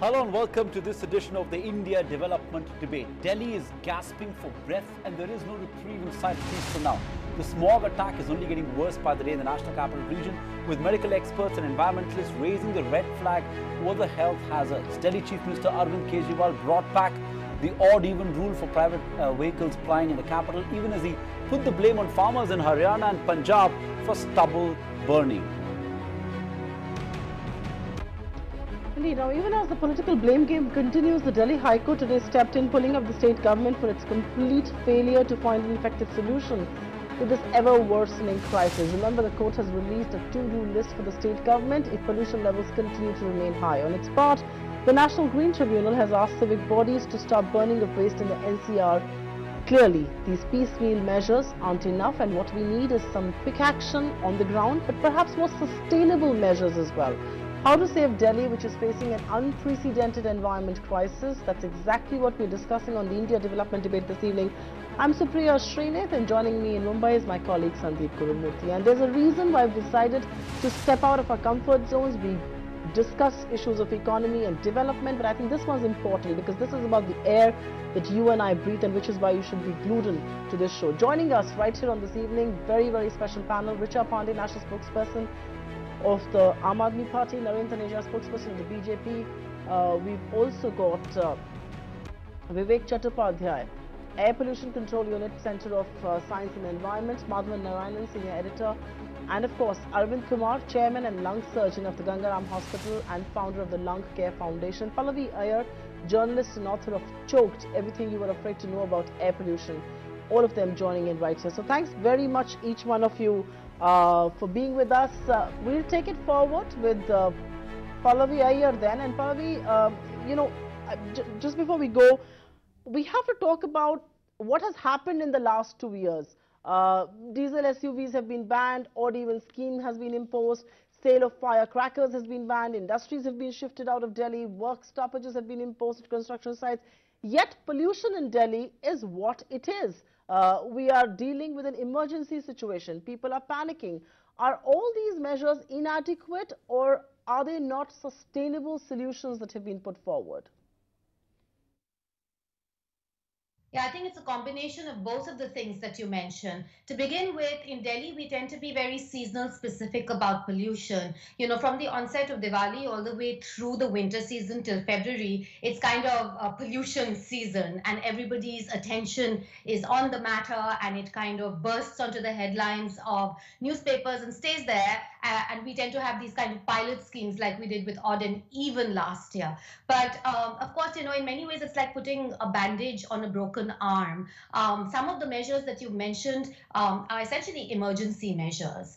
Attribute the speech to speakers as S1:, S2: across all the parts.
S1: Hello and welcome to this edition of the India Development Debate. Delhi is gasping for breath and there is no reprieve in sight, at least for now. The smog attack is only getting worse by the day in the National Capital Region, with medical experts and environmentalists raising the red flag over the health hazards. Delhi Chief Minister Arvind Kejriwal brought back the odd-even rule for private vehicles plying in the capital, even as he put the blame on farmers in Haryana and Punjab for stubble burning.
S2: Indeed, now even as the political blame game continues, the Delhi High Court today stepped in, pulling up the state government for its complete failure to find an effective solution to this ever-worsening crisis. Remember, the court has released a to-do list for the state government if pollution levels continue to remain high. On its part, the National Green Tribunal has asked civic bodies to stop burning of waste in the NCR. Clearly, these piecemeal measures aren't enough, and what we need is some quick action on the ground, but perhaps more sustainable measures as well. How to save Delhi, which is facing an unprecedented environment crisis? That's exactly what we're discussing on the India Development Debate this evening. I'm Supriya, Shrinate, and joining me in Mumbai is my colleague Sandeep, Gurumurthi. And there's a reason why we've decided to step out of our comfort zones. We discuss issues of economy and development, but I think this one's important because this is about the air that you and I breathe, and which is why you should be glued in to this show. Joining us right here on this evening, very, very special panel, Richa Pandey, National Spokesperson of the Aam Aadmi Party, Narendra Taneja, spokesperson of the BJP. We've also got Vivek Chattopadhyay, Air Pollution Control Unit, Center of Science and Environment, Madhavan Narayanan, Senior Editor, and of course Arvind Kumar, Chairman and Lung Surgeon of the Gangaram Hospital and founder of the Lung Care Foundation, Pallavi Iyer, journalist and author of Choked, Everything You Were Afraid to Know About Air Pollution. All of them joining in right here. So thanks very much each one of you for being with us. We'll take it forward with Pallavi Iyer then. And Pallavi, just before we go, we have to talk about what has happened in the last 2 years. Diesel SUVs have been banned, odd-even scheme has been imposed, sale of firecrackers has been banned, industries have been shifted out of Delhi, work stoppages have been imposed at construction sites. Yet pollution in Delhi is what it is. We are dealing with an emergency situation. People are panicking. Are all these measures inadequate, or are they not sustainable solutions that have been put forward?
S3: Yeah, I think it's a combination of both of the things that you mentioned. To begin with, in Delhi, we tend to be very seasonal specific about pollution. You know, from the onset of Diwali all the way through the winter season till February, it's kind of a pollution season and everybody's attention is on the matter, and it kind of bursts onto the headlines of newspapers and stays there. And we tend to have these kind of pilot schemes like we did with odd and even last year. But of course, you know, in many ways, it's like putting a bandage on a broken arm. Some of the measures that you mentioned are essentially emergency measures.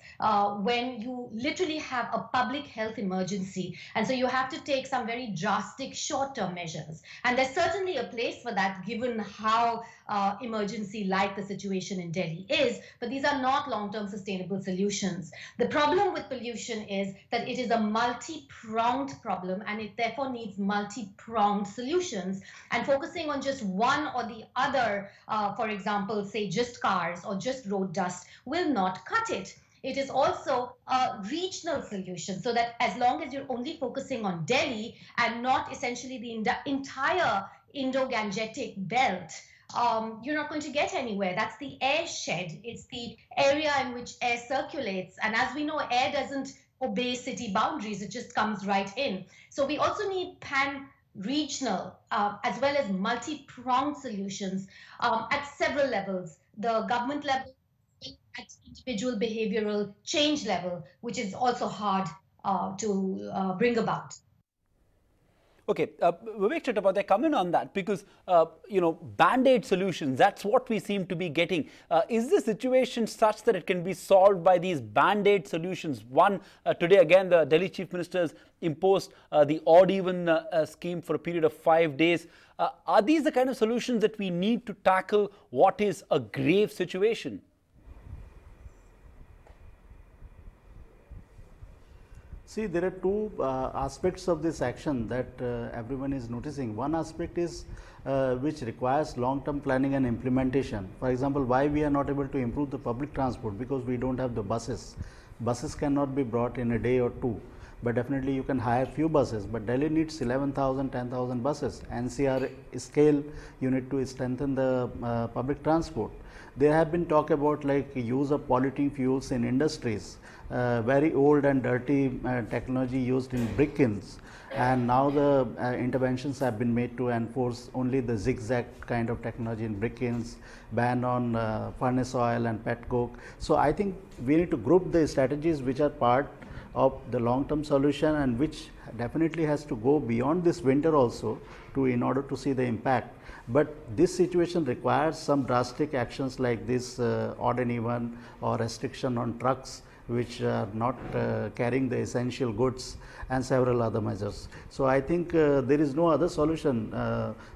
S3: When you literally have a public health emergency, and so you have to take some very drastic short-term measures. And there's certainly a place for that given how emergency-like the situation in Delhi is, but these are not long-term sustainable solutions. The problem with pollution is that it is a multi-pronged problem, and it therefore needs multi-pronged solutions. And focusing on just one or the other, for example, say just cars or just road dust, will not cut it. It is also a regional solution, so that as long as you're only focusing on Delhi and not essentially the entire Indo-Gangetic belt, you're not going to get anywhere. That's the air shed. It's the area in which air circulates. And as we know, air doesn't obey city boundaries. It just comes right in. So we also need pan-regional as well as multi-pronged solutions at several levels. The government level, at individual behavioral change level, which is also hard to bring about.
S1: Okay, Vivek Chattopadhyay, come in on that because, band-aid solutions, that's what we seem to be getting. Is the situation such that it can be solved by these band-aid solutions? One, today again, the Delhi Chief Minister's imposed the odd-even scheme for a period of 5 days. Are these the kind of solutions that we need to tackle what is a grave situation?
S4: See, there are two aspects of this action that everyone is noticing. One aspect is which requires long-term planning and implementation. For example, why we are not able to improve the public transport? Because we don't have the buses. Buses cannot be brought in a day or two. but definitely you can hire few buses, but Delhi needs 11,000, 10,000 buses. NCR scale, you need to strengthen the public transport. There have been talk about like use of polluting fuels in industries, very old and dirty technology used in brick kilns, and now the interventions have been made to enforce only the zigzag kind of technology in brick kilns, ban on furnace oil and pet coke. So I think we need to group the strategies which are part of the long term solution and which definitely has to go beyond this winter also to in order to see the impact. But this situation requires some drastic actions like this odd and even or restriction on trucks which are not carrying the essential goods and several other measures. So I think there is no other solution,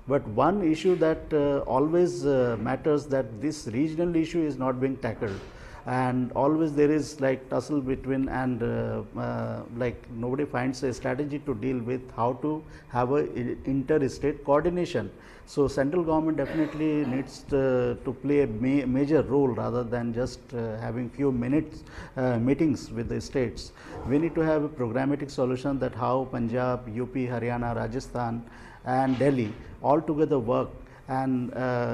S4: but one issue that always matters, that this regional issue is not being tackled, and always there is like tussle between and like nobody finds a strategy to deal with how to have a interstate coordination. So central government definitely needs to play a major role rather than just having few minutes meetings with the states. We need to have a programmatic solution that how Punjab, UP, Haryana, Rajasthan and Delhi all together work and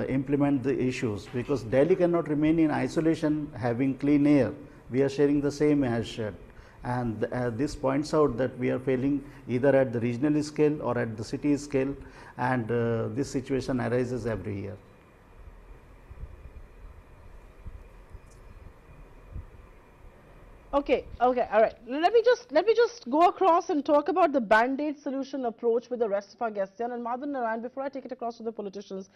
S4: implement the issues, because Delhi cannot remain in isolation having clean air. We are sharing the same air shed, and this points out that we are failing either at the regional scale or at the city scale, and this situation arises every year.
S2: Okay, all right. Let me just go across and talk about the band-aid solution approach with the rest of our guests. And Madhan Narayan, before I take it across to the politicians,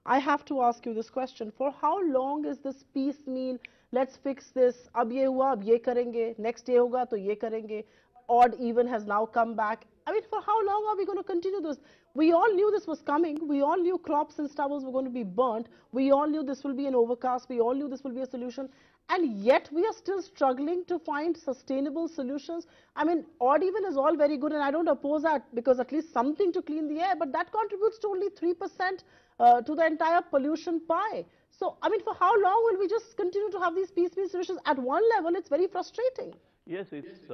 S2: I have to ask you this question: for how long is this piecemeal? Let's fix this. Ab ye hua, ab ye karenge. Next day hoga, to ye karenge. Odd even has now come back. I mean, for how long are we going to continue this? We all knew this was coming. We all knew crops and stubbles were going to be burnt. We all knew this will be an overcast. We all knew this will be a solution. And yet we are still struggling to find sustainable solutions. I mean, odd even is all very good, and I don't oppose that, because at least something to clean the air, but that contributes to only 3% to the entire pollution pie. So, I mean, for how long will we just continue to have these piecemeal solutions? At one level, it's very frustrating.
S5: Yes, it's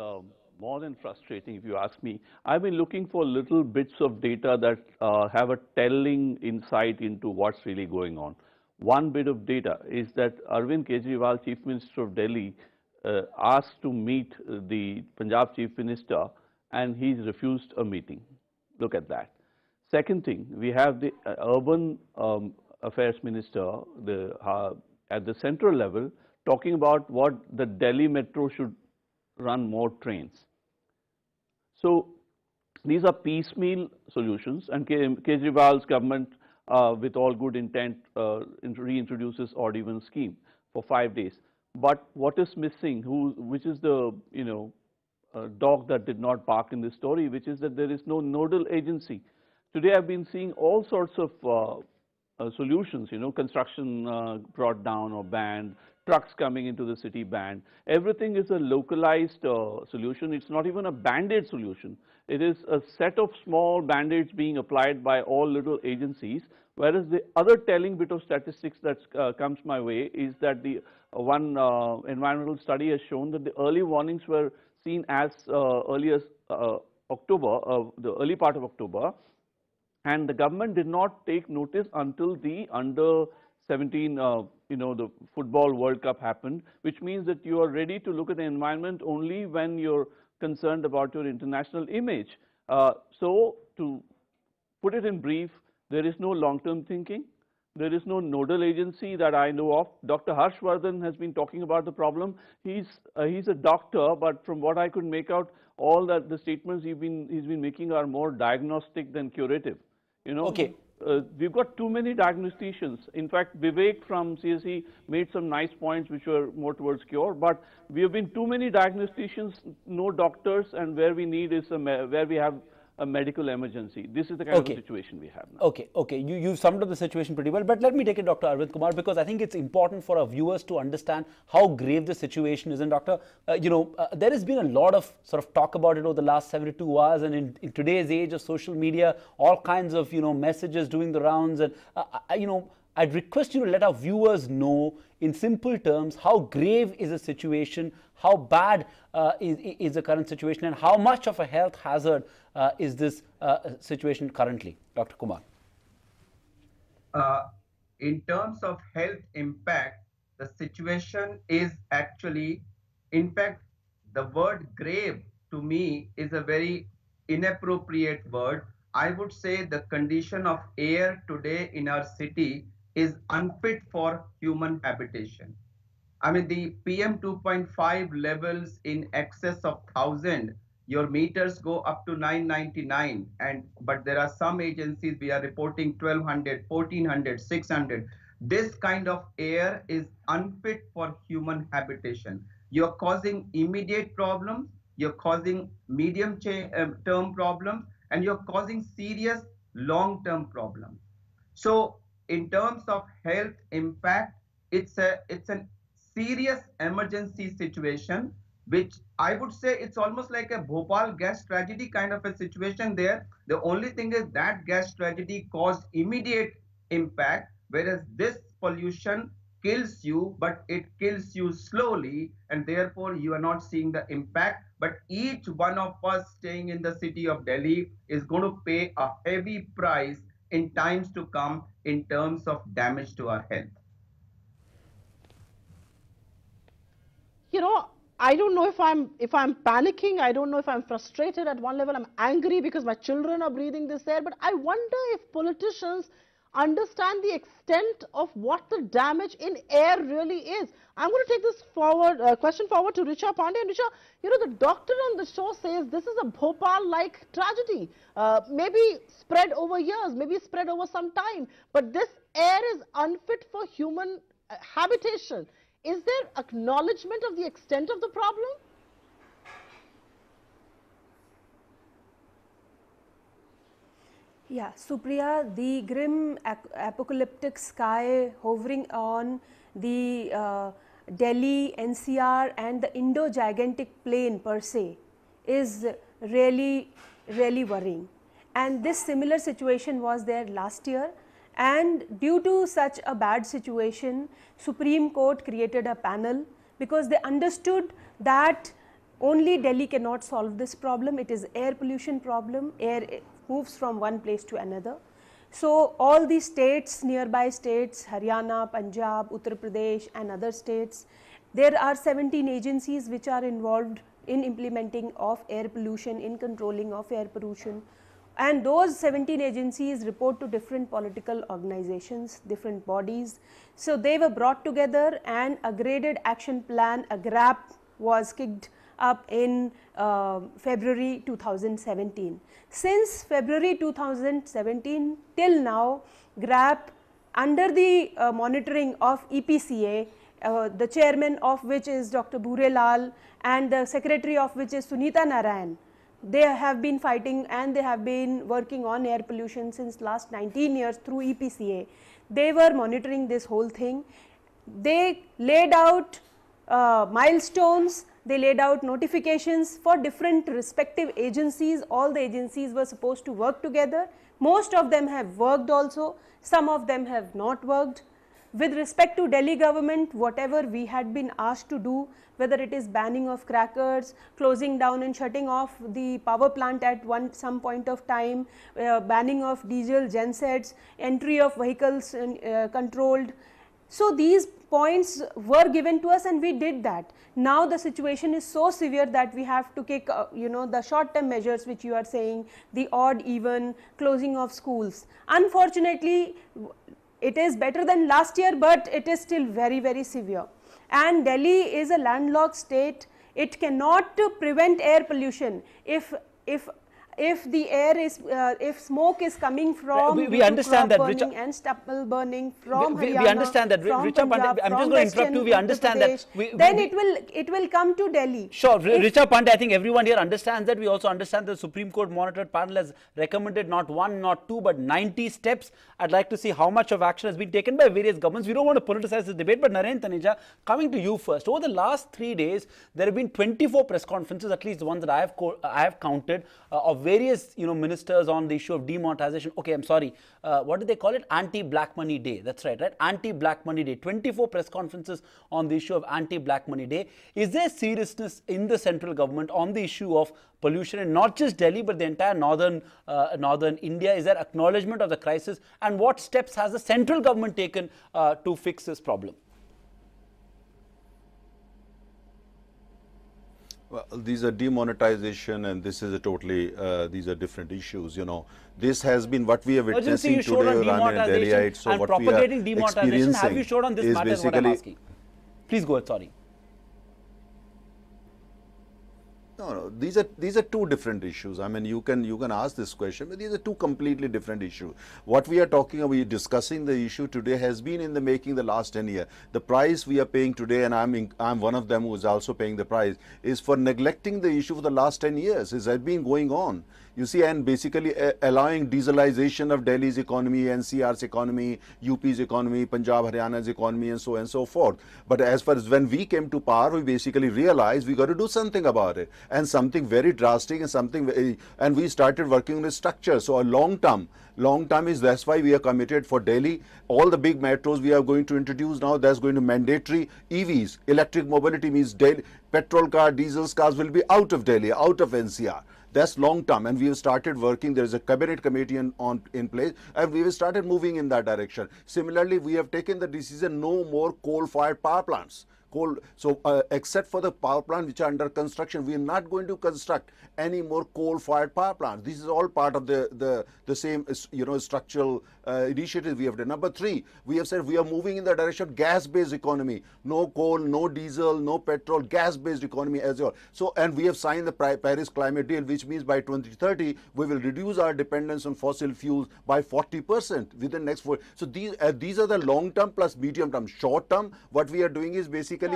S5: more than frustrating, if you ask me. I've been looking for little bits of data that have a telling insight into what's really going on. One bit of data is that Arvind Kejriwal, Chief Minister of Delhi, asked to meet the Punjab Chief Minister, and he's refused a meeting. Look at that. Second thing, we have the Urban Affairs Minister at the central level talking about what the Delhi Metro should run more trains. So these are piecemeal solutions, and Kejriwal's government, with all good intent, reintroduces odd-even scheme for 5 days. But what is missing, which is the dog that did not bark in this story, which is that there is no nodal agency. Today I've been seeing all sorts of solutions, construction brought down or banned, trucks coming into the city banned. Everything is a localized solution. It's not even a band-aid solution. It is a set of small band-aids being applied by all little agencies, whereas the other telling bit of statistics that comes my way is that the one environmental study has shown that the early warnings were seen as early as October, the early part of October, and the government did not take notice until the under 17, the football World Cup happened, which means that you are ready to look at the environment only when you're concerned about your international image. So to put it in brief, there is no long-term thinking. There is no nodal agency that I know of. Dr. Harshvardhan has been talking about the problem. He's a doctor, but from what I could make out, all that the statements he's been making are more diagnostic than curative.
S1: Okay.
S5: We've got too many diagnosticians. In fact, Vivek from CSE made some nice points which were more towards cure, but we have been too many diagnosticians, no doctors, and where we need is where we have a medical emergency. This is the kind of situation we have now.
S1: Okay. You've summed up the situation pretty well, but let me take it, Dr. Arvind Kumar, because I think it's important for our viewers to understand how grave the situation is. And Doctor, there has been a lot of sort of talk about it over the last 72 hours, and in today's age of social media, all kinds of, messages doing the rounds, and, I'd request you to let our viewers know in simple terms how grave is the situation, how bad is the current situation, and how much of a health hazard is this situation currently. Dr. Kumar.
S6: In terms of health impact, the situation is actually, in fact, the word grave to me is a very inappropriate word. I would say the condition of air today in our city is unfit for human habitation. I mean, the PM 2.5 levels in excess of 1,000, your meters go up to 999, but there are some agencies we are reporting 1,200, 1,400, 600. This kind of air is unfit for human habitation. You're causing immediate problems, you're causing medium term problems, and you're causing serious long-term problems. So in terms of health impact, it's an serious emergency situation, which I would say it's almost like a Bhopal gas tragedy kind of a situation there. The only thing is that gas tragedy caused immediate impact, whereas this pollution kills you, but it kills you slowly, and therefore you are not seeing the impact. But each one of us staying in the city of Delhi is going to pay a heavy price in times to come in terms of damage to our health.
S2: You know, I don't know if I'm panicking. I don't know if I'm frustrated. At one level, I'm angry because my children are breathing this air. But I wonder if politicians understand the extent of what the damage in air really is. I'm going to take this question forward to Richa Pandey. And Richa, you know, the doctor on the show says this is a Bhopal-like tragedy, maybe spread over years, maybe spread over some time. But this air is unfit for human habitation. Is there acknowledgement of the extent of the problem?
S7: Yeah, Supriya, the grim apocalyptic sky hovering on the Delhi, NCR and the Indo-Gigantic plain per se is really, really worrying. And this similar situation was there last year, and due to such a bad situation, Supreme Court created a panel because they understood that only Delhi cannot solve this problem. It is air pollution problem. Air moves from one place to another. So all the states, nearby states, Haryana, Punjab, Uttar Pradesh and other states, there are 17 agencies which are involved in implementing of air pollution, in controlling of air pollution. And those 17 agencies report to different political organizations, different bodies. So they were brought together and a graded action plan, a GRAP, was kicked up in February 2017. Since February 2017 till now, GRAP under the monitoring of EPCA, the chairman of which is Dr. Bhurelal and the secretary of which is Sunita Narayan, they have been fighting and they have been working on air pollution since last 19 years through EPCA. They were monitoring this whole thing. They laid out milestones, they laid out notifications for different respective agencies. All the agencies were supposed to work together. Most of them have worked also, some of them have not worked. With respect to Delhi government, whatever we had been asked to do, whether it is banning of crackers, closing down and shutting off the power plant at some point of time, banning of diesel gensets, entry of vehicles controlled. So these points were given to us and we did that. Now the situation is so severe that we have to take the short term measures which you are saying, the odd even, closing of schools. Unfortunately, it is better than last year, but it is still very, very severe. And Delhi is a landlocked state. It cannot prevent air pollution. If the air is, if smoke is coming from
S1: we understand that,
S7: burning and stubble burning from Haryana,
S1: we understand that,
S7: from
S1: Richa
S7: Punjab,
S1: Pandey, I'm just going to interrupt you. We understand that.
S7: Then it will come to Delhi.
S1: Sure, Richa Pandey, I think everyone here understands that. We also understand the Supreme Court monitored panel has recommended not one, not two, but 90 steps. I'd like to see how much of action has been taken by various governments. We don't want to politicize this debate, but Naren Taneja, coming to you first. Over the last 3 days, there have been 24 press conferences, at least the ones that I have counted, of various, ministers on the issue of demonetization. Okay, I'm sorry. What do they call it? Anti-Black Money Day. That's right? Anti-Black Money Day. 24 press conferences on the issue of Anti-Black Money Day. Is there seriousness in the central government on the issue of pollution in not just Delhi but the entire northern India? Is there acknowledgement of the crisis, and what steps has the central government taken to fix this problem?
S8: Well, these are demonetization, and this is a totally, these are different issues, This has been what we are witnessing today around in Delhi. So
S1: and
S8: what
S1: propagating
S8: we are
S1: demonetization, have you showed on this matter is what I'm asking. Please go ahead, sorry.
S8: No, these are two different issues. I mean, you can ask this question, but these are two completely different issues. What we are talking about, we are discussing the issue today has been in the making the last 10 years. The price we are paying today, and I'm one of them who is also paying the price, is for neglecting the issue for the last 10 years. It has been going on. You see, and basically allowing dieselization of Delhi's economy, NCR's economy, UP's economy, Punjab, Haryana's economy, and so on and so forth. But as far as when we came to power, we basically realized we got to do something about it, and something very drastic, and and we started working on a structure. So a long term is, that's why we are committed for Delhi. All the big metros we are going to introduce now, that's going to mandatory EVs. Electric mobility means Delhi, petrol car, diesel cars will be out of Delhi, out of NCR. That's long term, and we have started working. There is a cabinet committee in place, and we have started moving in that direction. Similarly, we have taken the decision no more coal-fired power plants. Except for the power plants which are under construction, we are not going to construct any more coal-fired power plants. This is all part of the same structural initiative we have done. Number 3, we have said we are moving in the direction of gas-based economy. No coal, no diesel, no petrol, gas-based economy as well. So, and we have signed the Paris Climate Deal, which means by 2030 we will reduce our dependence on fossil fuels by 40% within the next 4. So these are the long-term plus medium-term. Short-term, what we are doing is basically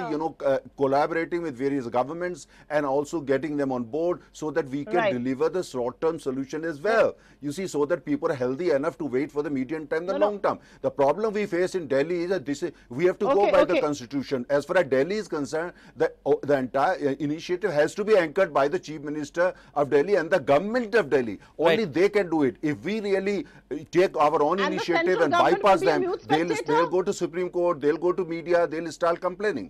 S8: collaborating with various governments and also getting them on board so that we can deliver the short-term solution as well. You see, so that people are healthy enough to wait for the medium term, the long term. The problem we face in Delhi is that we have to go by the constitution. As far as Delhi is concerned, the entire initiative has to be anchored by the Chief Minister of Delhi and the government of Delhi. Only they can do it. If we really take our own initiative and bypass them, they'll go to Supreme Court, they'll go to media, they'll start complaining.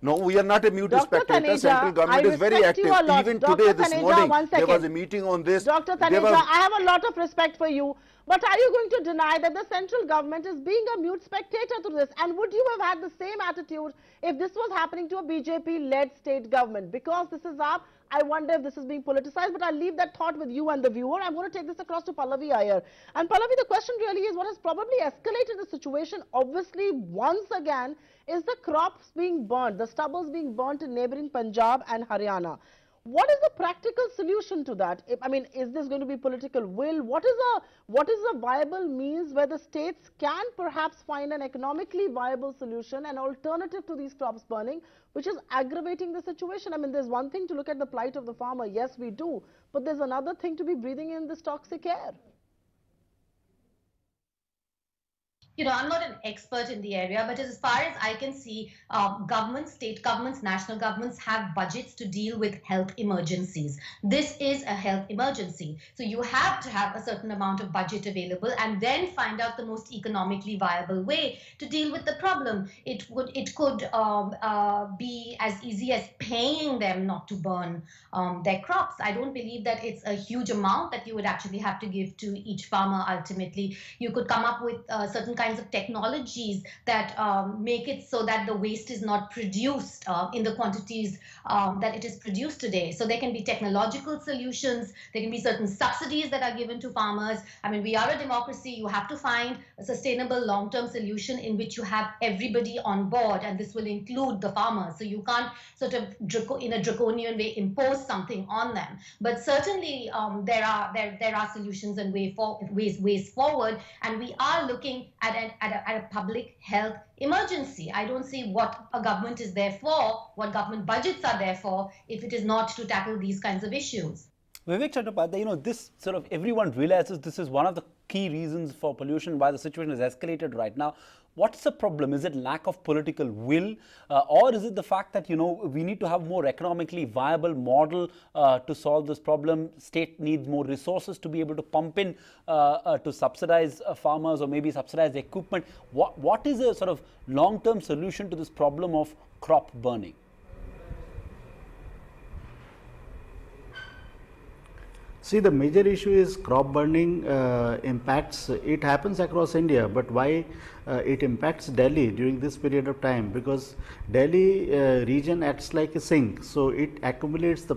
S8: No, we are not a mute spectator. Central government is very active. Even today, this morning, there was a meeting on this.
S2: Dr. Taneja, I have a lot of respect for you. But are you going to deny that the central government is being a mute spectator to this? And would you have had the same attitude if this was happening to a BJP-led state government? Because this is up, I wonder if this is being politicized, but I'll leave that thought with you and the viewer. I'm going to take this across to Pallavi Iyer. And Pallavi, the question really is what has probably escalated the situation, obviously, once again, is the crops being burnt, the stubbles being burnt in neighboring Punjab and Haryana. What is the practical solution to that? I mean, is this going to be political will? What is a viable means where the states can perhaps find an economically viable solution, an alternative to these crops burning, which is aggravating the situation? I mean, there's one thing to look at the plight of the farmer. Yes, we do. But there's another thing to be breathing in this toxic air.
S3: I'm not an expert in the area, but as far as I can see, governments, state governments, national governments have budgets to deal with health emergencies. This is a health emergency. So you have to have a certain amount of budget available and then find out the most economically viable way to deal with the problem. It could be as easy as paying them not to burn their crops. I don't believe that it's a huge amount that you would actually have to give to each farmer ultimately. You could come up with certain kinds of technologies that make it so that the waste is not produced in the quantities that it is produced today. So there can be technological solutions, there can be certain subsidies that are given to farmers. I mean, we are a democracy. You have to find a sustainable long-term solution in which you have everybody on board, and this will include the farmers. So you can't sort of in a draconian way impose something on them. But certainly there are solutions and ways forward, and we are looking at a public health emergency. I don't see what a government is there for, what government budgets are there for, if it is not to tackle these kinds of issues.
S1: Vivek Chattopadhyay, this sort of everyone realizes this is one of the key reasons for pollution, why the situation is escalated right now. What's the problem? Is it lack of political will, or is it the fact that, you know, we need to have more economically viable model to solve this problem? State needs more resources to be able to pump in to subsidize farmers, or maybe subsidize equipment. What is a sort of long-term solution to this problem of crop burning?
S4: See, the major issue is crop burning impacts. It happens across India, but why it impacts Delhi during this period of time? Because Delhi region acts like a sink, so it accumulates the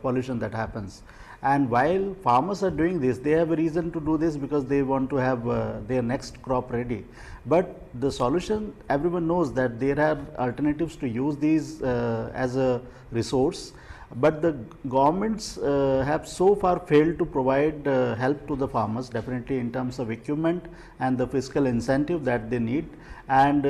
S4: pollution that happens. And while farmers are doing this, they have a reason to do this because they want to have their next crop ready. But the solution, everyone knows that there are alternatives to use these as a resource. But the governments have so far failed to provide help to the farmers, definitely in terms of equipment and the fiscal incentive that they need. And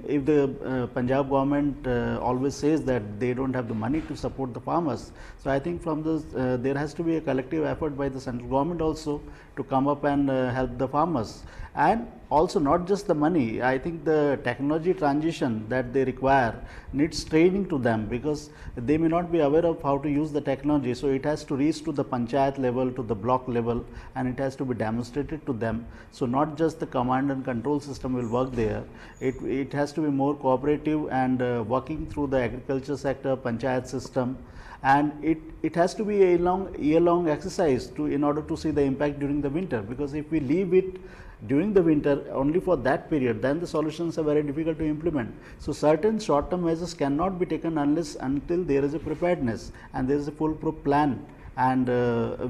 S4: if the Punjab government always says that they don't have the money to support the farmers, so I think from this there has to be a collective effort by the central government also to come up and help the farmers. And also not just the money, I think the technology transition that they require needs training to them, because they may not be aware of how to use the technology. So it has to reach to the panchayat level, to the block level, and it has to be demonstrated to them. So not just the command and control system will work there, it has to be more cooperative and working through the agriculture sector, panchayat system. And it has to be a year-long exercise in order to see the impact during the winter, because if we leave it during the winter only for that period, then the solutions are very difficult to implement. So certain short-term measures cannot be taken until there is a preparedness and there is a foolproof plan, and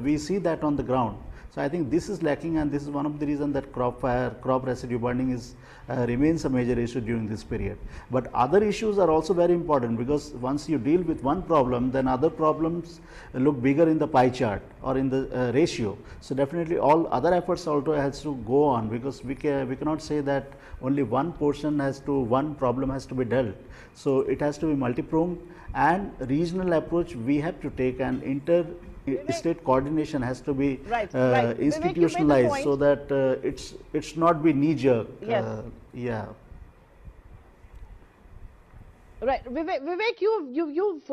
S4: we see that on the ground. So I think this is lacking, and this is one of the reasons that crop residue burning remains a major issue during this period. But other issues are also very important, because once you deal with one problem, then other problems look bigger in the pie chart or in the ratio. So definitely all other efforts also has to go on, because we cannot say that only one problem has to be dealt. So it has to be multi-pronged, and regional approach we have to take, and state coordination has to be institutionalized, so that it's not be knee-jerk.
S2: Yes.
S4: Yeah.
S2: Right, Vivek, you've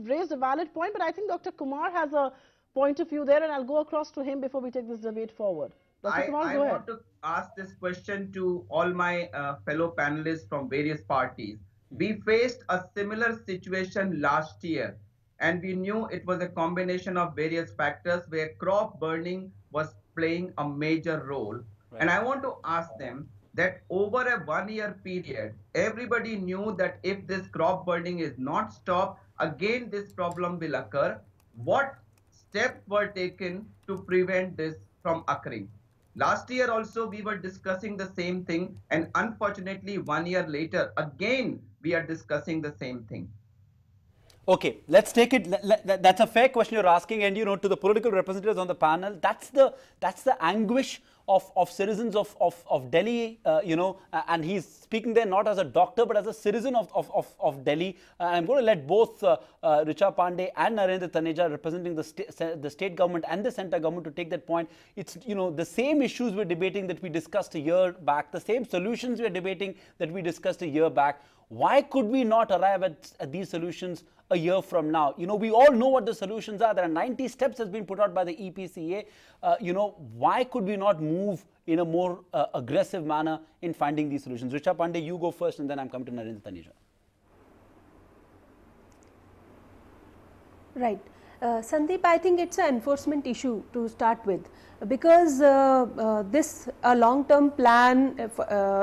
S2: raised a valid point, but I think Dr. Kumar has a point of view there, and I'll go across to him before we take this debate forward. Dr. Kumar, go ahead.
S6: I want to ask this question to all my fellow panelists from various parties. We faced a similar situation last year, and we knew it was a combination of various factors where crop burning was playing a major role. Right. And I want to ask them that over a 1-year period, everybody knew that if this crop burning is not stopped, again this problem will occur. What steps were taken to prevent this from occurring? Last year also we were discussing the same thing, and unfortunately 1 year later again we are discussing the same thing.
S1: Okay, let's take it. That's a fair question you're asking, and to the political representatives on the panel, that's the anguish of citizens of Delhi, and he's speaking there not as a doctor but as a citizen of Delhi. I'm going to let both Richa Pandey and Narendra Taneja, representing the state government and the centre government, to take that point. It's the same issues we're debating that we discussed a year back, the same solutions we're debating that we discussed a year back. Why could we not arrive at these solutions a year from now? We all know what the solutions are. There are 90 steps has been put out by the EPCA. Why could we not move in a more aggressive manner in finding these solutions? Richa Pandey, you go first, and then I'm coming to Narendra Taneja.
S7: Right. Sandeep, I think it's an enforcement issue to start with, because this long-term plan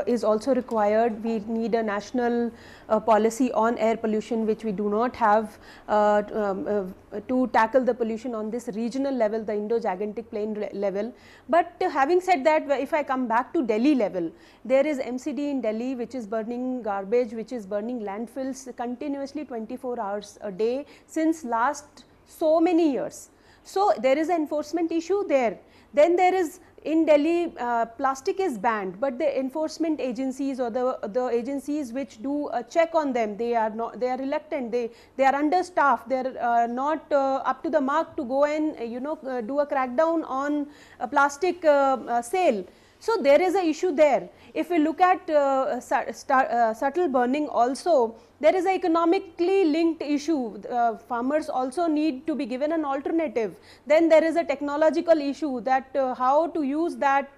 S7: is also required. We need a national policy on air pollution, which we do not have, to tackle the pollution on this regional level, the Indo-Gigantic Plain level. But having said that, if I come back to Delhi level, there is MCD in Delhi which is burning garbage, which is burning landfills continuously 24 hours a day since last so many years. So there is an enforcement issue there. Then there is, in Delhi, plastic is banned, but the enforcement agencies or the agencies which do a check on them, they are reluctant, they are understaffed, they are not up to the mark to go and do a crackdown on a plastic sale. So there is a issue there. If we look at subtle burning also, there is an economically linked issue. Farmers also need to be given an alternative. Then there is a technological issue that how to use that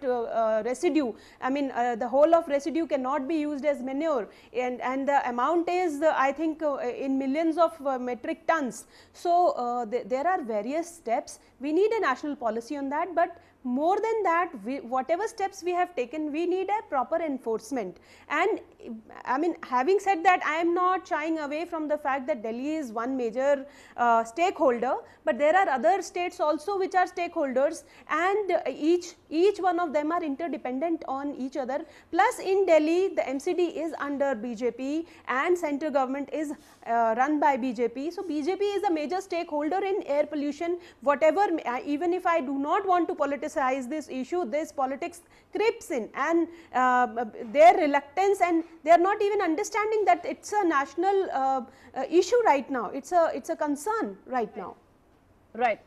S7: residue. I mean, the whole of residue cannot be used as manure, and the amount is I think in millions of metric tons. So there are various steps. We need a national policy on that, but more than that, whatever steps we have taken, we need a proper enforcement. And I mean, having said that, I am not shying away from the fact that Delhi is one major stakeholder, but there are other states also which are stakeholders, and each one of them are interdependent on each other. Plus in Delhi, the MCD is under BJP and central government is run by BJP. So BJP is a major stakeholder in air pollution. Whatever, even if I do not want to politicize this issue, this politics creeps in, and their reluctance, and they are not even understanding that it's a national issue right now. It's a concern right now.
S2: Right.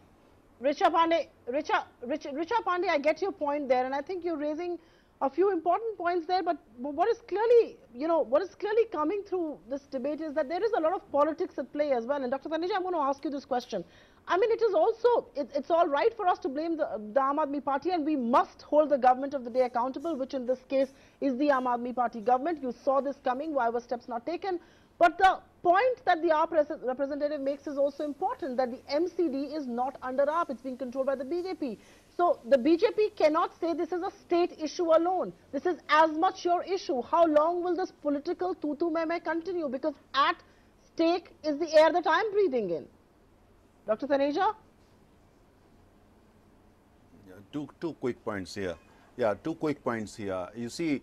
S2: Richa Pandey, I get your point there, and I think you're raising a few important points there, but what is clearly, what is clearly coming through this debate is that there is a lot of politics at play as well. And Dr. Taneja, I'm going to ask you this question. I mean, it is also, it's all right for us to blame the Aam Aadmi Party, and we must hold the government of the day accountable, which in this case is the Aam Aadmi Party government. You saw this coming, why were steps not taken? But the point that the AAP representative makes is also important, that the MCD is not under AAP, it's being controlled by the BJP. So the BJP cannot say this is a state issue alone. This is as much your issue. How long will this political tutu-meh-meh continue? Because at stake is the air that I am breathing in. Dr. Taneja?
S8: Yeah, two quick points here. Yeah, 2 quick points here. You see,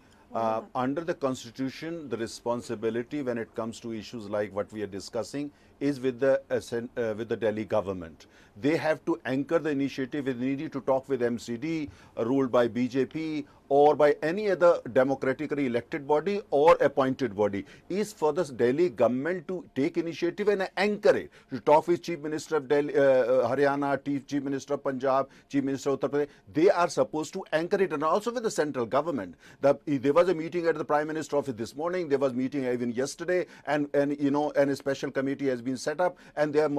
S8: under the Constitution, the responsibility when it comes to issues like what we are discussing is with the Delhi government. They have to anchor the initiative. They need to talk with MCD, ruled by BJP, or by any other democratically elected body or appointed body, is for the Delhi government to take initiative and anchor it. To talk with Chief Minister of Delhi, Haryana, Chief Minister of Punjab, Chief Minister of Uttar Pradesh. They are supposed to anchor it, and also with the central government. There was a meeting at the Prime Minister office this morning. There was meeting even yesterday, and a special committee has been set up, and they are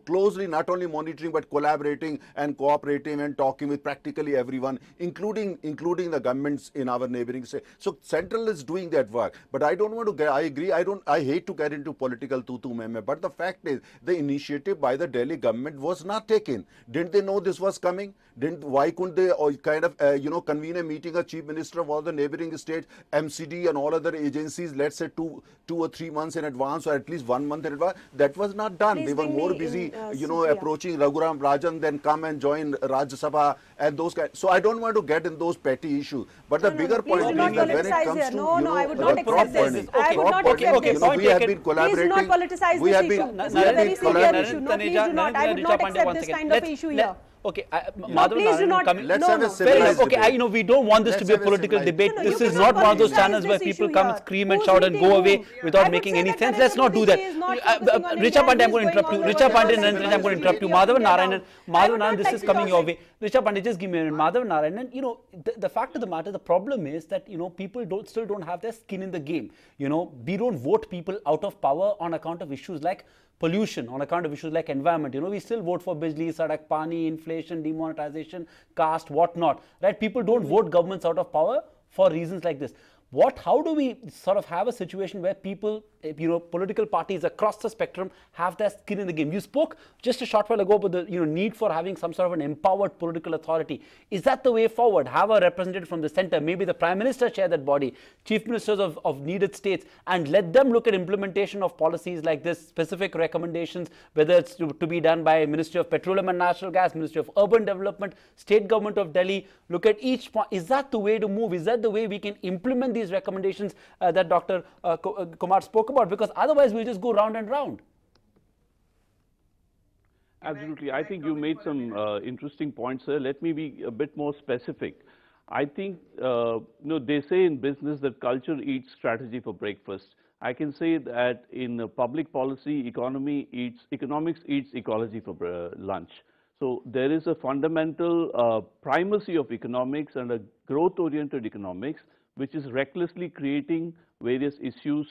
S8: closely not only monitoring but collaborating and cooperating and talking with practically everyone, including the governments in our neighboring states. So central is doing that work. But I don't want to get, I agree, I hate to get into political tutu-meh-meh, but the fact is the initiative by the Delhi government was not taken. Didn't they know this was coming? Why couldn't they kind of convene a meeting, a chief minister of all the neighboring states, MCD and all other agencies, let's say two or 3 months in advance, or at least 1 month in advance? That was not done.
S7: Please
S8: they were more busy approaching Raghuram Rajan, then come and join Rajya Sabha and those kinds. So I don't want to get in those petty issues. But the bigger point is that when it comes to
S7: I would not accept this. I would not accept this.
S8: We have been collaborating.
S7: Please do not politicize this issue. This is a very serious issue. No, please do not. I would not accept this kind of issue here.
S1: Okay,
S7: no, please do not.
S8: Let's have a civilized
S1: debate. Okay,
S8: we
S1: don't want this to be a political debate. This is not one of those channels where people come and scream and shout and go away without making any sense. Let's not do that. Richa Pandey, I'm going to interrupt you. Richa Pandey, I'm going to interrupt you. Madhavan, this is coming your way. Richa Pandey, just give me a minute. Madhavan, the fact of the matter, the problem is that, people still don't have their skin in the game. We don't vote people out of power on account of issues like pollution, on account of issues like environment. We still vote for Bijli, Sadak, Pani, inflation, demonetization, caste, whatnot. Right? People don't vote governments out of power for reasons like this. How do we sort of have a situation where people, political parties across the spectrum have their skin in the game? You spoke just a short while ago about the need for having some sort of an empowered political authority. Is that the way forward? Have a representative from the center, maybe the Prime Minister chair that body, chief ministers of needed states, and let them look at implementation of policies like this, specific recommendations, whether it's to be done by Ministry of Petroleum and Natural Gas, Ministry of Urban Development, State Government of Delhi. Look at each point. Is that the way to move? Is that the way we can implement these recommendations that Dr. Kumar spoke about? Because otherwise we'll just go round and round.
S5: Absolutely. I think you made some interesting points, sir. Let me be a bit more specific. I think, they say in business that culture eats strategy for breakfast. I can say that in public policy, economics eats ecology for lunch. So there is a fundamental primacy of economics and a growth-oriented economics, which is recklessly creating various issues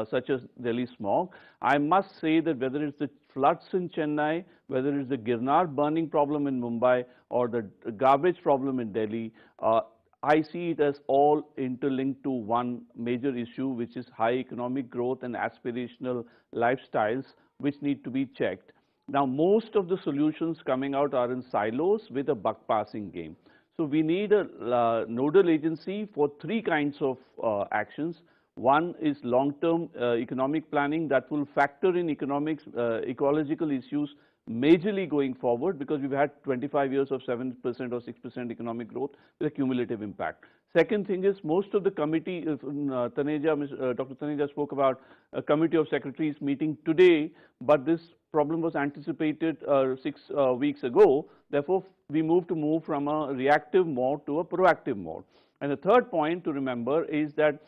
S5: such as Delhi smog. I must say that whether it's the floods in Chennai, whether it's the Girnar burning problem in Mumbai, or the garbage problem in Delhi, I see it as all interlinked to one major issue, which is high economic growth and aspirational lifestyles, which need to be checked. Now, most of the solutions coming out are in silos with a buck passing game. So we need a nodal agency for three kinds of actions. One is long-term economic planning that will factor in economics, ecological issues majorly going forward, because we've had 25 years of 7% or 6% economic growth with a cumulative impact. Second thing is, most of the committee, Dr. Taneja spoke about a committee of secretaries meeting today, but this problem was anticipated 6 weeks ago. Therefore, we move from a reactive mode to a proactive mode. And the third point to remember is that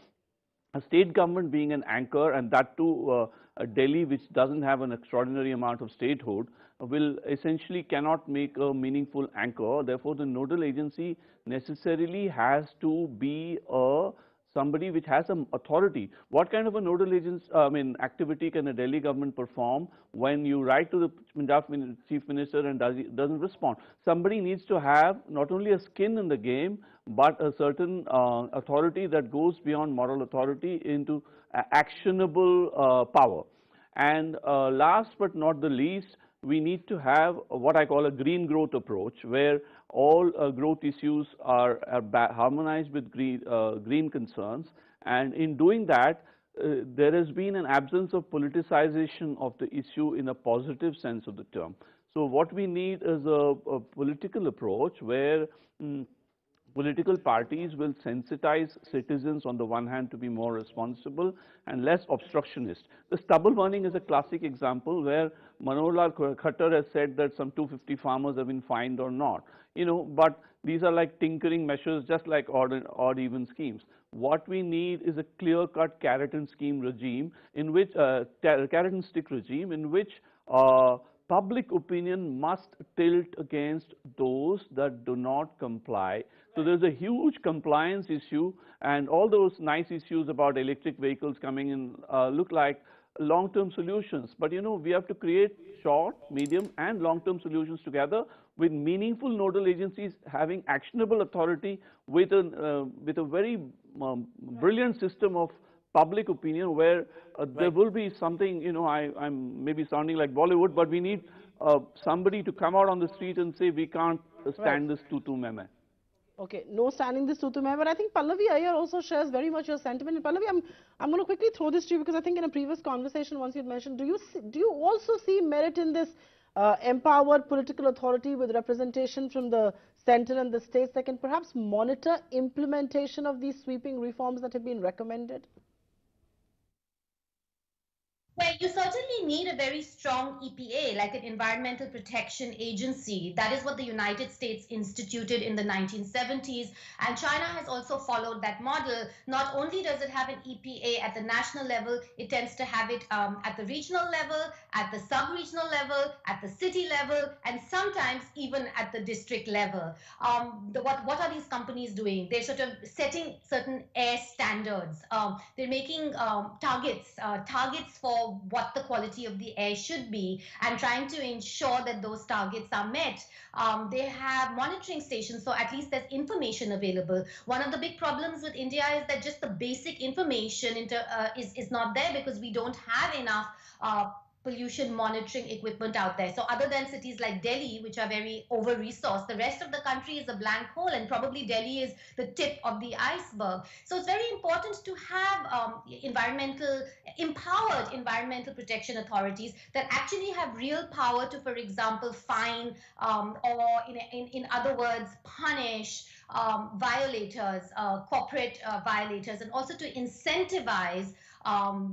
S5: a state government being an anchor, and that too Delhi, which doesn't have an extraordinary amount of statehood, will essentially cannot make a meaningful anchor. Therefore, the nodal agency necessarily has to be somebody which has some authority. What kind of a nodal activity can a Delhi government perform when you write to the Punjab Chief Minister and doesn't respond? Somebody needs to have not only a skin in the game, but a certain authority that goes beyond moral authority into actionable power. And last but not the least, we need to have what I call a green growth approach, where all growth issues are harmonized with green concerns. And in doing that, there has been an absence of politicization of the issue in a positive sense of the term. So what we need is a political approach where political parties will sensitize citizens on the one hand to be more responsible and less obstructionist. The stubble burning is a classic example where Manohar Khattar has said that some 250 farmers have been fined or not. But these are like tinkering measures, just like odd even schemes. What we need is a clear-cut carrot and scheme regime, in which carrot and stick regime, in which public opinion must tilt against those that do not comply. So there's a huge compliance issue, and all those nice issues about electric vehicles coming in look like long-term solutions. But we have to create short, medium, and long-term solutions together with meaningful nodal agencies having actionable authority with a very brilliant system of public opinion where there will be something, I'm maybe sounding like Bollywood, but we need somebody to come out on the street and say we can't stand this tutu meme.
S2: Okay, no standing this tutu meme, but I think Pallavi Iyer also shares very much your sentiment. And Pallavi, I'm going to quickly throw this to you, because I think in a previous conversation once you had mentioned, do you also see merit in this empowered political authority with representation from the center and the states that can perhaps monitor implementation of these sweeping reforms that have been recommended?
S3: Well, you certainly need a very strong EPA, like an Environmental Protection Agency. That is what the United States instituted in the 1970s. And China has also followed that model. Not only does it have an EPA at the national level, it tends to have it at the regional level, at the sub-regional level, at the city level, and sometimes even at the district level. What are these companies doing? They're sort of setting certain air standards. They're making targets for what the quality of the air should be, and trying to ensure that those targets are met. They have monitoring stations, so at least there's information available. One of the big problems with India is that just the basic information is not there, because we don't have enough pollution monitoring equipment out there. So other than cities like Delhi, which are very over-resourced, the rest of the country is a blank hole, and probably Delhi is the tip of the iceberg. So it's very important to have empowered environmental protection authorities that actually have real power to, for example, fine or in other words, punish violators, corporate violators, and also to incentivize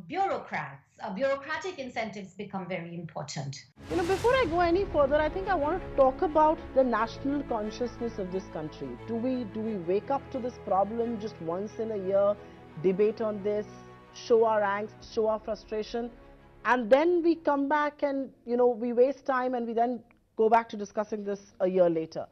S3: bureaucrats. Bureaucratic incentives become very important.
S2: Before I go any further, I think I want to talk about the national consciousness of this country. Do we wake up to this problem just once in a year, debate on this, show our angst, show our frustration, and then we come back and we waste time and we then go back to discussing this a year later.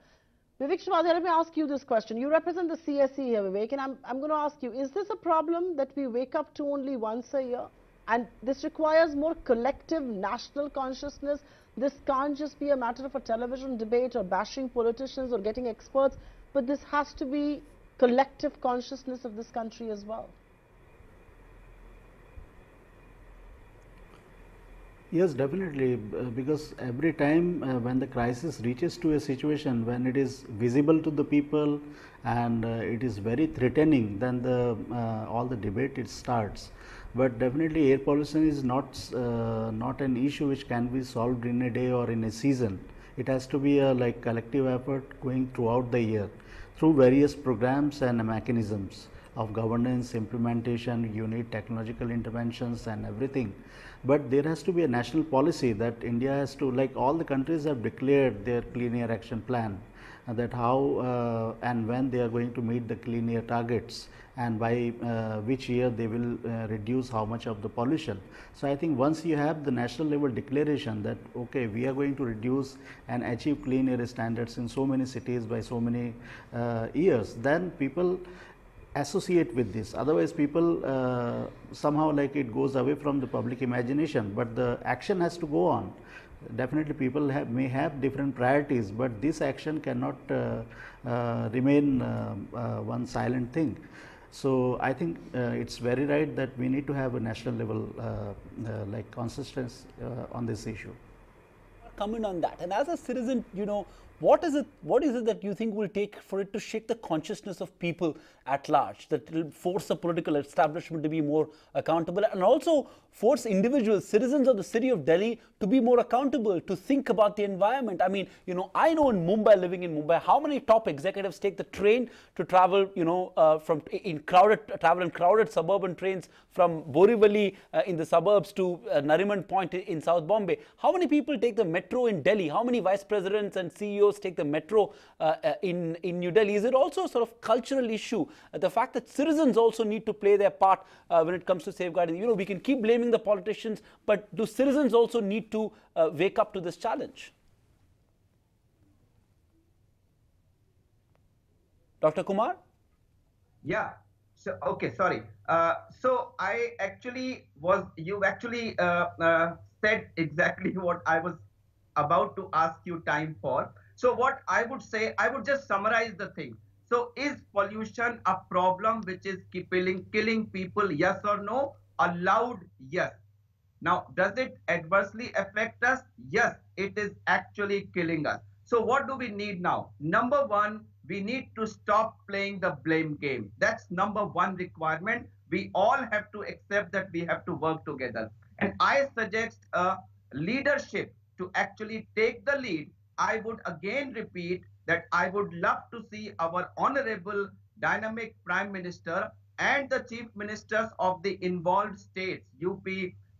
S2: Vivek Shivadya, let me ask you this question. You represent the CSE here, Vivek, and I'm going to ask you, is this a problem that we wake up to only once a year? And this requires more collective national consciousness. This can't just be a matter of a television debate or bashing politicians or getting experts, but this has to be collective consciousness of this country as well.
S4: Yes, definitely, because every time when the crisis reaches to a situation when it is visible to the people and it is very threatening, then all the debate it starts. But definitely air pollution is not an issue which can be solved in a day or in a season. It has to be a like collective effort going throughout the year through various programs and mechanisms of governance, implementation, you need technological interventions and everything. But there has to be a national policy that India has to, like all the countries have declared their clean air action plan, that how and when they are going to meet the clean air targets and by which year they will reduce how much of the pollution. So I think once you have the national level declaration that okay, we are going to reduce and achieve clean air standards in so many cities by so many years, then people associate with this. Otherwise people somehow like it goes away from the public imagination, but the action has to go on. Definitely people may have different priorities, but this action cannot remain one silent thing. So I think it's very right that we need to have a national level like consistency on this issue.
S1: Comment on that. And as a citizen, you know, what is it that you think will take for it to shake the consciousness of people at large, that will force the political establishment to be more accountable and also force individuals, citizens of the city of Delhi to be more accountable, to think about the environment? I mean, you know, I know in Mumbai, living in Mumbai, how many top executives take the train to travel, you know, in crowded suburban trains from Borivali in the suburbs to Nariman Point in South Bombay. How many people take the metro in Delhi? How many vice presidents and CEOs take the metro in New Delhi? Is it also a sort of cultural issue? The fact that citizens also need to play their part when it comes to safeguarding. You know, we can keep blaming the politicians, but do citizens also need to wake up to this challenge? Dr. Kumar?
S6: Yeah. So, okay, sorry. So I actually you actually said exactly what I was about to ask you time for. So what I would say, I would just summarize the thing. So is pollution a problem which is killing people? Yes or no? A loud yes. Now, does it adversely affect us? Yes, it is actually killing us. So what do we need now? Number one, we need to stop playing the blame game. That's number one requirement. We all have to accept that we have to work together. And I suggest a leadership to actually take the lead. I would again repeat that I would love to see our honorable dynamic Prime Minister and the Chief Ministers of the involved states, UP,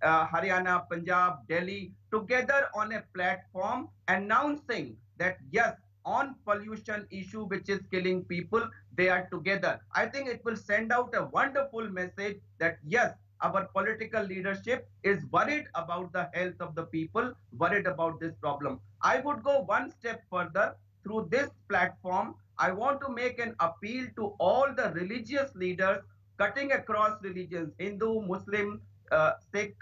S6: Haryana, Punjab, Delhi, together on a platform announcing that yes, on pollution issue which is killing people, they are together. I think it will send out a wonderful message that yes, our political leadership is worried about the health of the people, worried about this problem. I would go one step further. Through this platform, I want to make an appeal to all the religious leaders cutting across religions, Hindu, Muslim, Sikh,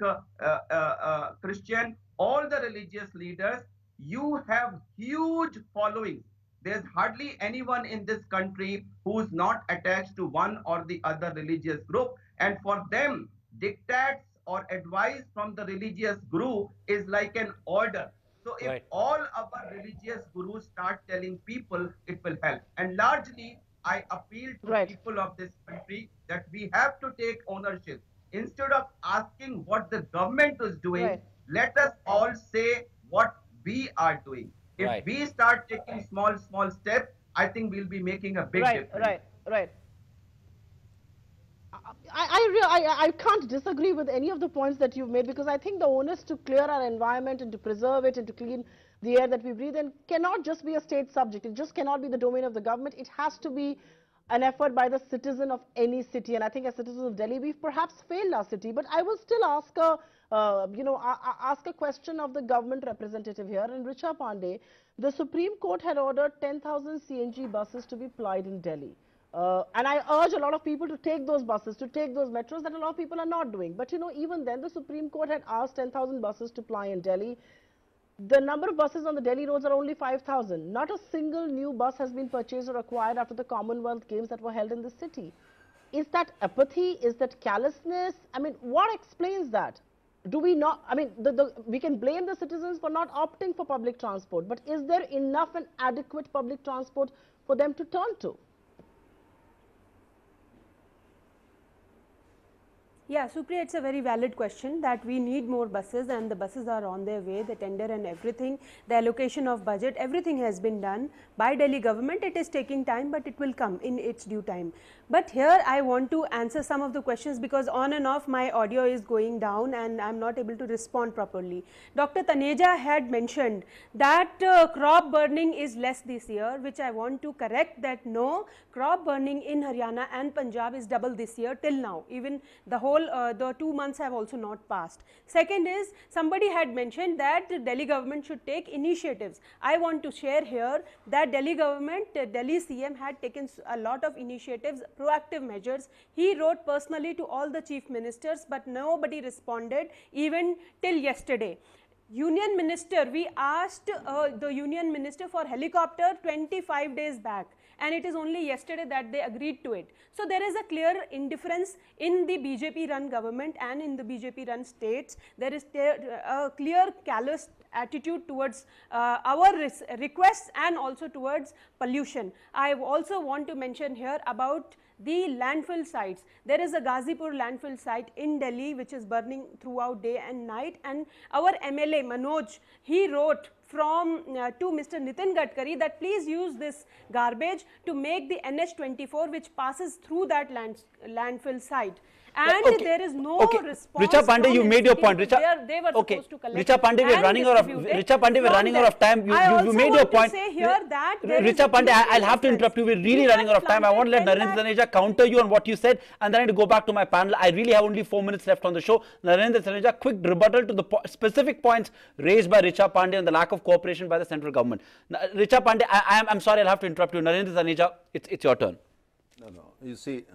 S6: Christian, all the religious leaders. You have huge followings. There's hardly anyone in this country who's not attached to one or the other religious group. And for them, diktats or advice from the religious guru is like an order. So if all our religious gurus start telling people, it will help. And largely, I appeal to people of this country that we have to take ownership. Instead of asking what the government is doing, let us all say what we are doing. If we start taking small steps, I think we'll be making a big difference.
S2: Right. I can't disagree with any of the points that you've made, because I think the onus to clear our environment and to preserve it and to clean the air that we breathe in cannot just be a state subject. It just cannot be the domain of the government. It has to be an effort by the citizen of any city, and I think as citizens of Delhi, we've perhaps failed our city. But I will still ask a, ask a question of the government representative here. And Richa Pandey, the Supreme Court had ordered 10,000 CNG buses to be plied in Delhi. And I urge a lot of people to take those buses, to take those metros that a lot of people are not doing. But you know, even then the Supreme Court had asked 10,000 buses to ply in Delhi. The number of buses on the Delhi roads are only 5,000. Not a single new bus has been purchased or acquired after the Commonwealth Games that were held in the city. Is that apathy? Is that callousness? I mean, what explains that? Do we not, I mean, we can blame the citizens for not opting for public transport, but is there enough and adequate public transport for them to turn to?
S7: Yeah, Supriya, it's a very valid question that we need more buses, and the buses are on their way, the tender and everything, the allocation of budget, everything has been done by Delhi government. It is taking time, but it will come in its due time. But here I want to answer some of the questions because on and off my audio is going down and I am not able to respond properly. Dr. Taneja had mentioned that crop burning is less this year, which I want to correct that no, crop burning in Haryana and Punjab is double this year till now. Even the whole the 2 months have also not passed. Second is, somebody had mentioned that Delhi government should take initiatives. I want to share here that Delhi government, Delhi CM had taken a lot of initiatives, proactive measures. He wrote personally to all the chief ministers, but nobody responded even till yesterday. Union minister, we asked the union minister for helicopter 25 days back, and it is only yesterday that they agreed to it. So there is a clear indifference in the BJP run government and in the BJP run states. There is a clear callous attitude towards our requests and also towards pollution. I also want to mention here about the landfill sites. There is a Ghazipur landfill site in Delhi which is burning throughout day and night, and our MLA Manoj, he wrote from to Mr. Nitin Gadkari that please use this garbage to make the NH24 which passes through that landfill site. And
S1: okay.
S7: There is no response.
S1: Richa Pandey, you made your point.
S7: Richa, they were supposed to collect.
S1: Richa Pandey, we're running out of. Richa Pandey, we're running out of time. You made your point.
S7: Say here that
S1: Richa Pandey, I'll have to interrupt you. We're really running out of time. I want to let Narendra Taneja counter you on what you said, and then I need to go back to my panel. I really have only 4 minutes left on the show. Narendra Taneja, quick rebuttal to the specific points raised by Richa Pandey on the lack of cooperation by the central government. Richa Pandey, I'm sorry, I'll have to interrupt you. Narendra Taneja, it's your turn.
S8: No, you see.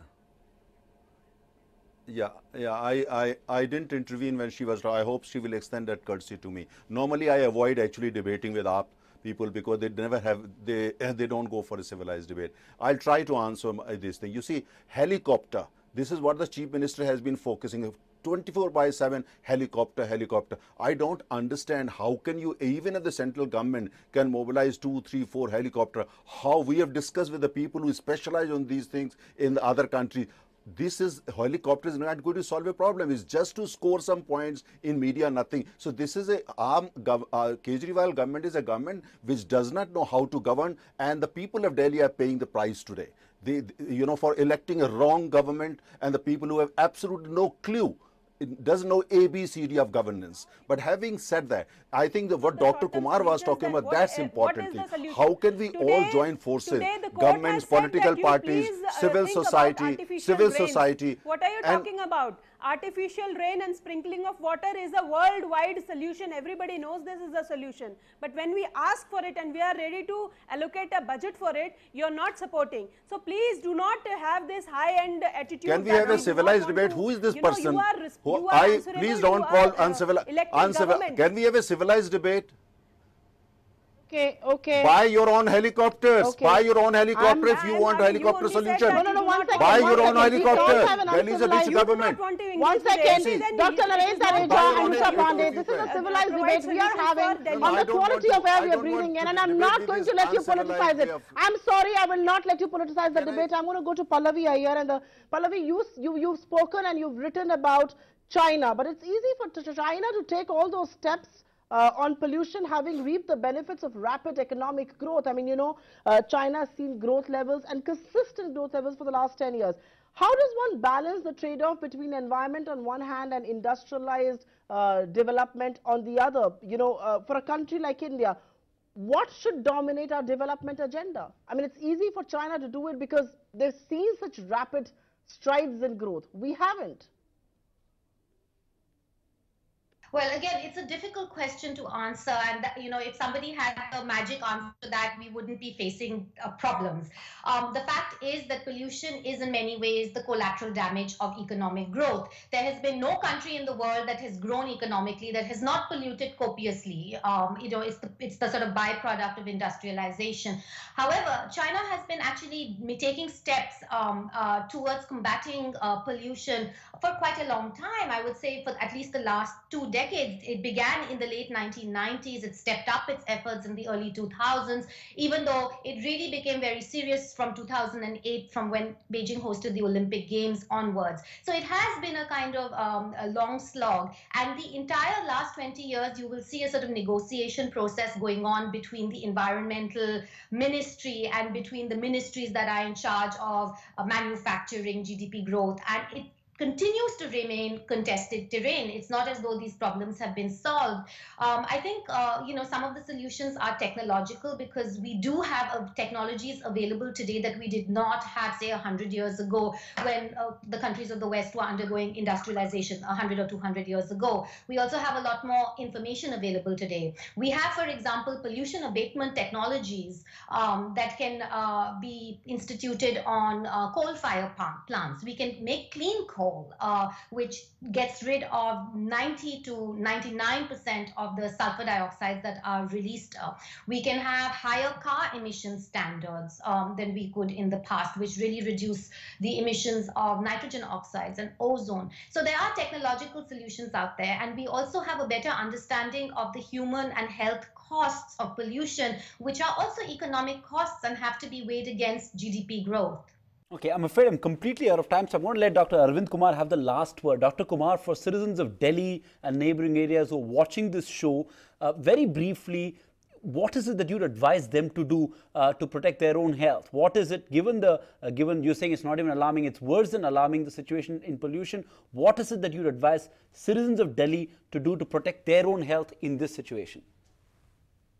S8: Yeah, I didn't intervene when she was. I hope she will extend that courtesy to me. Normally, I avoid actually debating with AAP people because they never have, they don't go for a civilized debate. I'll try to answer this thing. You see, helicopter, this is what the Chief Minister has been focusing on. 24/7 helicopter. I don't understand how can you, even if the central government can mobilize 2, 3, 4 helicopter, how we have discussed with the people who specialize on these things in the other countries. This is, helicopter is not going to solve a problem. It's just to score some points in media, nothing. So this is a Kejriwal government is a government which does not know how to govern, and the people of Delhi are paying the price today. They, you know, for electing a wrong government, and the people who have absolutely no clue, doesn't know ABCD of governance. But having said that, I think that what Dr. Kumar was talking about, that's important thing. How can we all join forces, governments, political parties, civil society.
S7: What are you talking about? Artificial rain and sprinkling of water is a worldwide solution. Everybody knows this is a solution. But when we ask for it and we are ready to allocate a budget for it, you are not supporting. So please do not have this high-end attitude.
S8: Can we have a civilized debate? Who is this person? Please don't call uncivilized. Can we have a civilized debate?
S2: Okay.
S8: Buy your own helicopters. Okay. Buy your own helicopter if you want a helicopter solution.
S2: No, one second.
S8: Buy your own helicopter. Delhi is a rich government.
S2: 1 second. Dr. Narendra Taneja and Richa Pandey, this is a civilized debate we are having on the quality of air we are breathing in, and I'm not going to let you politicize it. I'm sorry, I will not let you politicize the debate. I'm going to go to Pallavi here, and Pallavi, you've spoken and you've written about China, but it's easy for China to take all those steps on pollution, having reaped the benefits of rapid economic growth. I mean, you know, China has seen growth levels and consistent growth levels for the last 10 years. How does one balance the trade-off between environment on one hand and industrialized development on the other? You know, for a country like India, what should dominate our development agenda? I mean, it's easy for China to do it because they've seen such rapid strides in growth. We haven't.
S3: Well, again, it's a difficult question to answer, and if somebody had a magic answer to that, we wouldn't be facing problems. The fact is that pollution is in many ways the collateral damage of economic growth. There has been no country in the world that has grown economically that has not polluted copiously. It's the sort of byproduct of industrialization. However, China has been actually taking steps towards combating pollution for quite a long time. I would say for at least the last 2 decades. It began in the late 1990s. It stepped up its efforts in the early 2000s, even though it really became very serious from 2008, from when Beijing hosted the Olympic Games onwards. So it has been a kind of a long slog. And the entire last 20 years, you will see a sort of negotiation process going on between the environmental ministry and between the ministries that are in charge of manufacturing, GDP growth. And it continues to remain contested terrain. It's not as though these problems have been solved. I think, some of the solutions are technological, because we do have technologies available today that we did not have, say, 100 years ago when the countries of the West were undergoing industrialization 100 or 200 years ago. We also have a lot more information available today. We have, for example, pollution abatement technologies that can be instituted on coal-fired plants. We can make clean coal, which gets rid of 90 to 99% of the sulfur dioxides that are released. We can have higher car emission standards than we could in the past, which really reduce the emissions of nitrogen oxides and ozone. So there are technological solutions out there, and we also have a better understanding of the human and health costs of pollution, which are also economic costs and have to be weighed against GDP growth.
S1: Okay, I'm afraid I'm completely out of time, so I'm going to let Dr. Arvind Kumar have the last word. Dr. Kumar, for citizens of Delhi and neighboring areas who are watching this show, very briefly, what is it that you'd advise them to do to protect their own health? What is it, given you're saying it's not even alarming, it's worse than alarming, the situation in pollution, what is it that you'd advise citizens of Delhi to do to protect their own health in this situation?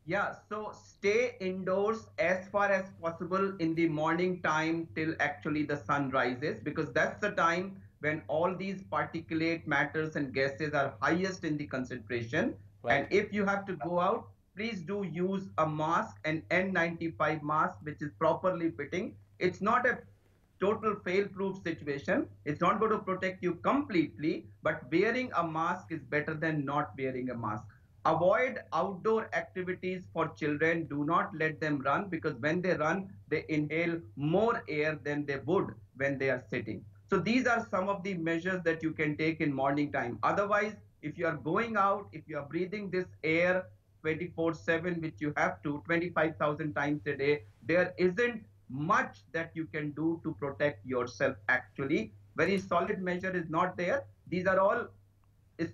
S6: Yeah, so stay indoors as far as possible in the morning time till actually the sun rises, because that's the time when all these particulate matters and gases are highest in the concentration. Right. And if you have to go out, please do use a mask, an N95 mask, which is properly fitting. It's not a total fail-proof situation. It's not going to protect you completely, but wearing a mask is better than not wearing a mask. Avoid outdoor activities for children. Do not let them run, because when they run, they inhale more air than they would when they are sitting. So these are some of the measures that you can take in morning time. Otherwise, if you are going out, if you are breathing this air 24/7, which you have to 25,000 times a day, there isn't much that you can do to protect yourself actually. Very solid measure is not there. These are all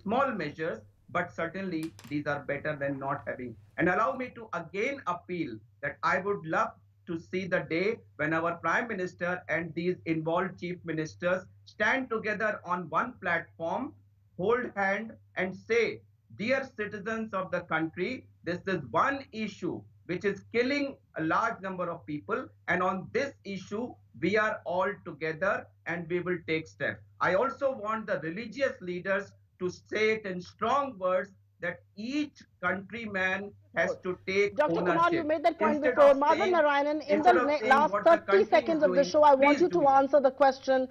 S6: small measures, but certainly these are better than not having. And allow me to again appeal that I would love to see the day when our Prime Minister and these involved chief ministers stand together on one platform, hold hand and say, dear citizens of the country, this is one issue which is killing a large number of people, and on this issue we are all together and we will take steps. I also want the religious leaders to say it in strong words that each countryman has to take
S2: Dr.
S6: ownership.
S2: Kumar, you made that point before. Madhav Narayanan, in the last 30 seconds of the show, I want you to answer the question,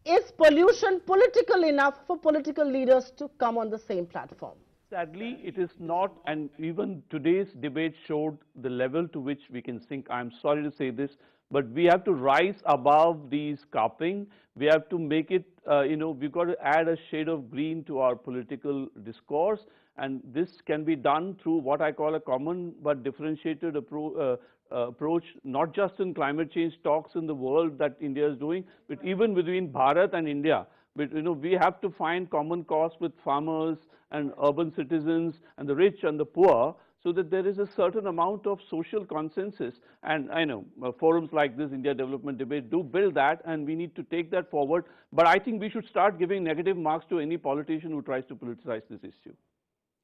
S2: is pollution political enough for political leaders to come on the same platform?
S5: Sadly, it is not, and even today's debate showed the level to which we can sink. I'm sorry to say this, but we have to rise above these carping. We have to make it, we've got to add a shade of green to our political discourse, and this can be done through what I call a common but differentiated approach, not just in climate change talks in the world that India is doing, but even between Bharat and India. But, we have to find common cause with farmers and urban citizens and the rich and the poor, so that there is a certain amount of social consensus. And I know forums like this, India Development Debate, do build that, and we need to take that forward. But I think we should start giving negative marks to any politician who tries to politicize this issue.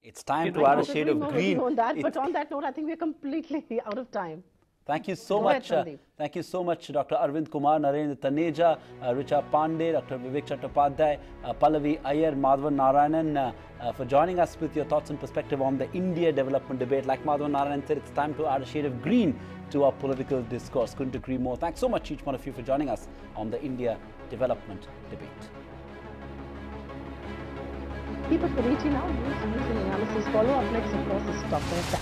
S1: It's time to add a shade of green.
S2: But on that note, I think we're completely out of time.
S1: Thank you so
S2: Go ahead,
S1: much.
S2: Sandeep.
S1: Thank you so much, Dr. Arvind Kumar, Narendra Taneja, Richa Pandey, Dr. Vivek Chattopadhyay, Pallavi Iyer, Madhavan Narayanan, for joining us with your thoughts and perspective on the India development debate. Like Madhavan Narayanan said, it's time to add a shade of green to our political discourse. Couldn't agree more. Thanks so much, each one of you, for joining us on the India development debate.
S2: Keep it for ET Now. News and analysis follow up next across the stock.